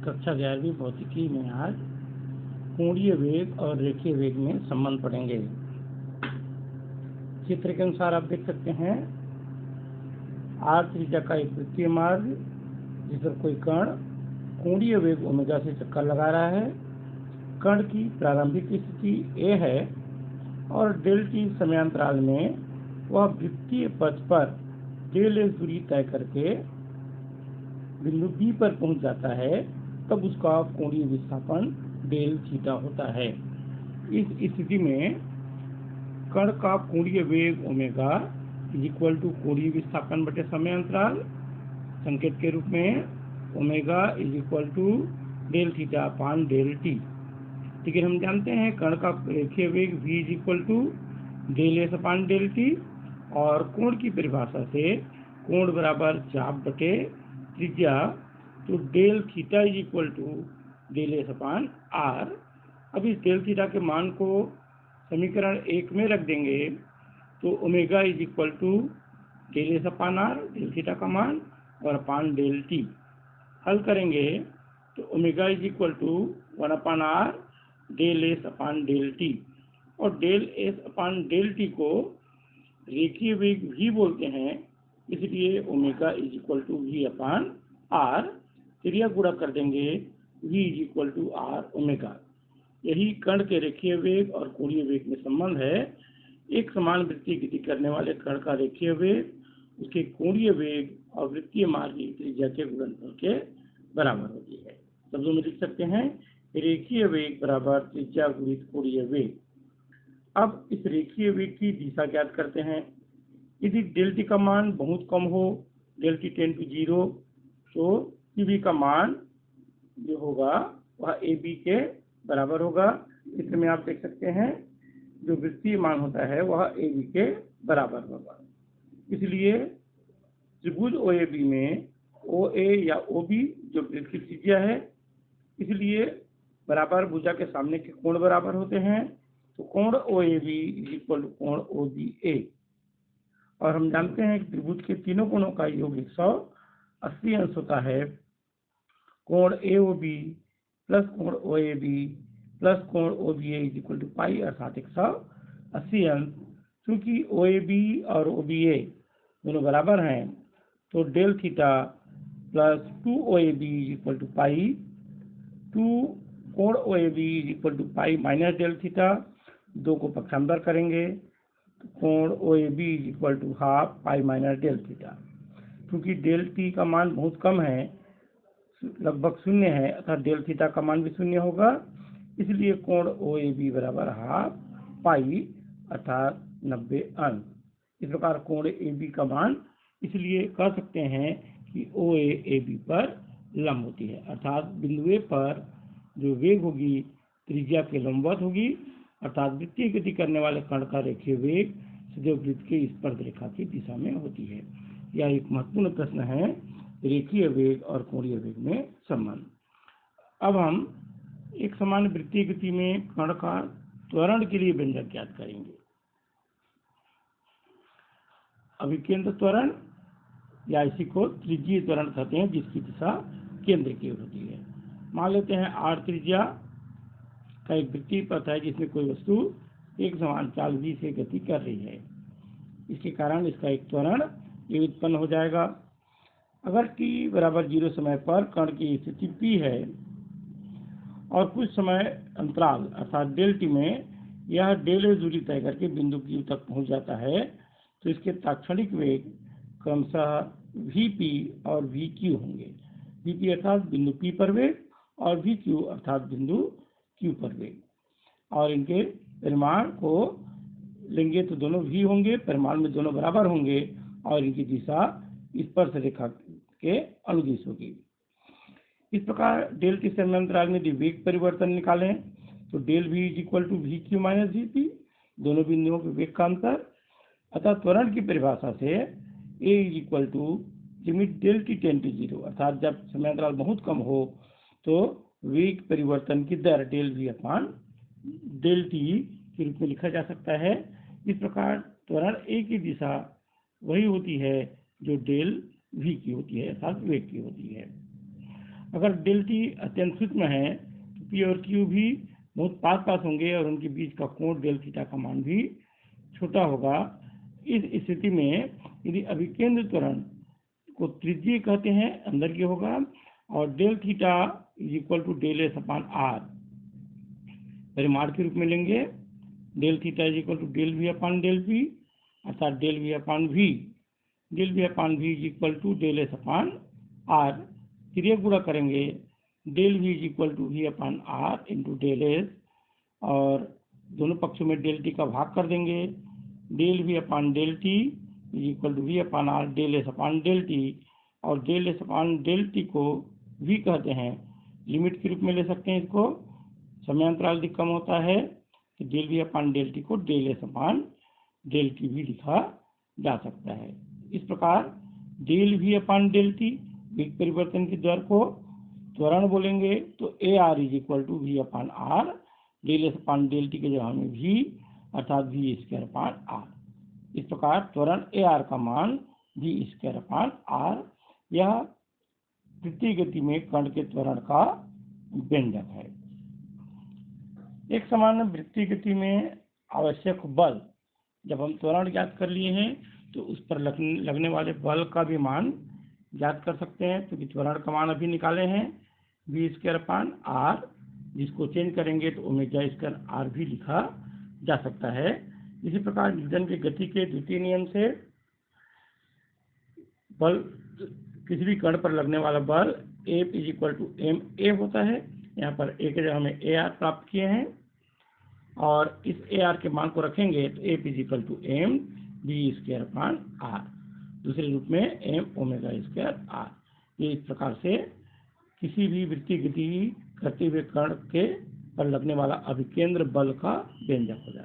कक्षा 11वीं भौतिकी में आज कोणीय वेग और रेखीय वेग में संबंध पढ़ेंगे। चित्र के अनुसार आप देख सकते हैं आर त्रिज्या का एक वृत्तीय मार्ग जिस पर कोई कण कोणीय वेग ओमेगा से चक्कर लगा रहा है। कण की प्रारंभिक स्थिति ए है और डेल टी समयांतराल में वह वृत्तीय पथ पर डेल एस दूरी तय करके बिंदु बी पर पहुंच जाता है, तब उसका कोणीय विस्थापन डेल थीटा होता है। इस स्थिति में कण का कोणीय वेग ओमेगा इक्वल टू कोणीय विस्थापन बटे समय अंतराल, संकेत के रूप में omega is equal to del theta upon del t. ठीक है, हम जानते हैं कण का रेखीय वेग v is equal to del S upon del T और कोण की परिभाषा से कोण बराबर चाप बटे त्रिज्या, तो del theta is equal to del S upon r. अब इस डेल थीटा के मान को समीकरण 1 में रख देंगे तो omega is equal to del S upon R, del theta का मान, और अपान डेल टी। हल करेंगे तो omega is equal to 1 upon R del S upon del T, और del S upon del T को रेखीय वेग v बोलते हैं, इसलिए omega is equal to v upon R. क्रिया गुणा कर देंगे v is equal to R omega. यही कण के रेखीय वेग और कोणीय वेग में संबंध है। एक समान वृत्तीय गति करने वाले कण का रेखीय वेग उसके कोणीय वेग और वृत्तीय मार्ग की त्रिज्या के गुणनफल के बराबर होती है। शब्दों में लिख सकते हैं रेखीय वेग बराबर त्रिज्या गुणित कोणीय वेग। अब इस रेखीय वेग की दिशा ज्ञात करते हैं। यदि डेल टी का मान बहुत कम हो, डेल टी टेंड टू 0, तो टीवी का मान जो होगा वह ए बी के बराबर होगा। चित्र में आप देख सकते हैं जो वृत्तीय मान होता है वह ए बी के बराबर होगा। इसलिए त्रिभुज ओ ए बी में ओ ए या ओ बी जो वृत्त की त्रिज्या है, इसलिए बराबर भुजा के सामने के कोण बराबर होते हैं, तो कोण O A B is equal to कोण ओ बी ए। और हम जानते हैं कि त्रिभुज के तीनों कोणों का योग 180 अंश होता है। कोण ए ओ बी प्लस कोण ओ ए बी प्लस कोण O B A is equal to pi, अर्थात 180 अंश। क्योंकि ओ ए बी और ओ बी ए दोनों बराबर हैं, तो del theta plus 2 O A B is equal to pi, 2 कोण O A B is equal to pi minus del theta, 2 को पक्षांतर करेंगे तो कोण O A B is equal to half pi minus del theta. क्योंकि del T का मान बहुत कम है, लगभग शून्य है, अर्थात डेल थीटा का मान भी शून्य होगा, इसलिए कोण ओ ए बी बराबर हाफ पाई अर्थात 90 अंश। इस प्रकार कोण ए बी का मान इसलिए कह सकते हैं कि ओ ए बी पर लंब होती है, अर्थात बिंदु ए पर जो वेग होगी त्रिज्या के लंबवत होगी, अर्थात वृत्तीय गति करने वाले कण का रेखीय वेग सदैव वृत्त के स्पर्श रेखा की दिशा में होती है। यह एक महत्वपूर्ण प्रश्न है, रेखीय वेग और कोणीय वेग में संबंध। अब हम एक समान वृत्तीय गति में कण का त्वरण के लिए व्यंजक ज्ञात करेंगे। अभिकेंद्र त्वरण या इसी को त्रिज्यीय त्वरण कहते हैं, जिसकी दिशा केंद्र की ओर होती है। मान लेते हैं आर त्रिज्या का एक वृत्तीय पथ है जिसमें कोई वस्तु एक समान चाल v से गति कर रही है। इसके कारण इसका एक त्वरण ये उत्पन्न हो जाएगा। अगर t बराबर 0 समय पर कण की स्थिति p है और कुछ समय अंतराल अर्थात डेल टी में यह डेल एस दूरी तय करके बिंदु q तक पहुंच जाता है, तो इसके तात्क्षणिक वेग क्रमशः vp और vq होंगे। vp अर्थात बिंदु p पर वेग और vq अर्थात बिंदु q पर वेग, और इनके परिमाण को लेंगे तो दोनों v होंगे, परिमाण में दोनों बराबर होंगे और इनकी दिशा स्पर्श रेखा के अनुदिश होगी। इस प्रकार डेल टी समयांतराल में यदि वेग परिवर्तन निकालें तो del v is equal to v q minus v p, दोनों बिंदुओं के वेग का अंतर। अतः त्वरण की परिभाषा से a is equal to limit del t tend to 0, अर्थात जब समयांतराल बहुत कम हो तो वेग परिवर्तन की दर del v upon del T के रूप में लिखा जा सकता है। इस प्रकार त्वरण a की दिशा वही होती है जो डेल v की होती है, अर्थात वेग की होती है। अगर डेल टी अत्यंत सूक्ष्म है तो पी और क्यू भी बहुत पास पास होंगे और उनके बीच का कोण डेल थीटा का मान भी छोटा होगा। इस स्थिति में यदि अभिकेंद्र त्वरण को त्रिज्यीय कहते हैं, अंदर की होगा, और del theta is equal to del S upon R परिमाण के रूप में लेंगे। Del theta is equal to del V upon del P, अर्थात del V upon V. Del V upon V is equal to del S upon R, क्रिया गुणा करेंगे del V is equal to V upon R into del S, और दोनों पक्षों में del T का भाग कर देंगे। Del V upon del T is equal to V upon R del S upon del T, और del S upon del T को वी कहते हैं, लिमिट के रूप में ले सकते हैं इसको। समयांतराल यदि कम होता है तो del V upon del T को del S upon del T भी लिखा जा सकता है। इस प्रकार del V upon del T वेग परिवर्तन की दर को त्वरण बोलेंगे तो A R is equal to V upon R del S upon del T के जगह में वी, अर्थात वी स्क्वायर अपान आर। इस प्रकार त्वरण ए आर का मान वी स्क्वायर अपान आर, यह वृत्तीय गति में कण के त्वरण का व्यंजक है। एक समान वृत्तीय गति में आवश्यक बल, जब हम त्वरण ज्ञात कर लिए हैं तो उस पर लगने वाले बल का भी मान ज्ञात कर सकते हैं। क्योंकि त्वरण का मान अभी निकाले हैं वी स्क्वायर अपान आर, जिसको चेंज करेंगे तो ओमेगा स्क्वायर आर भी लिखा जा सकता है। इसी प्रकार न्यूटन की गति के द्वितीय नियम से बल, किसी भी कण पर लगने वाला बल F is equal to m a होता है। यहाँ पर ए के जगह हमें ए आर प्राप्त किए हैं, और इस ए आर के मान को रखेंगे तो F is equal to m v square upon r, दूसरे रूप में एम ओमेगा स्क्वायर आर। ये इस प्रकार से किसी भी वृत्तीय गति करते हुए कण के पर लगने वाला अभिकेंद्र बल का व्यंजक हो जाता है।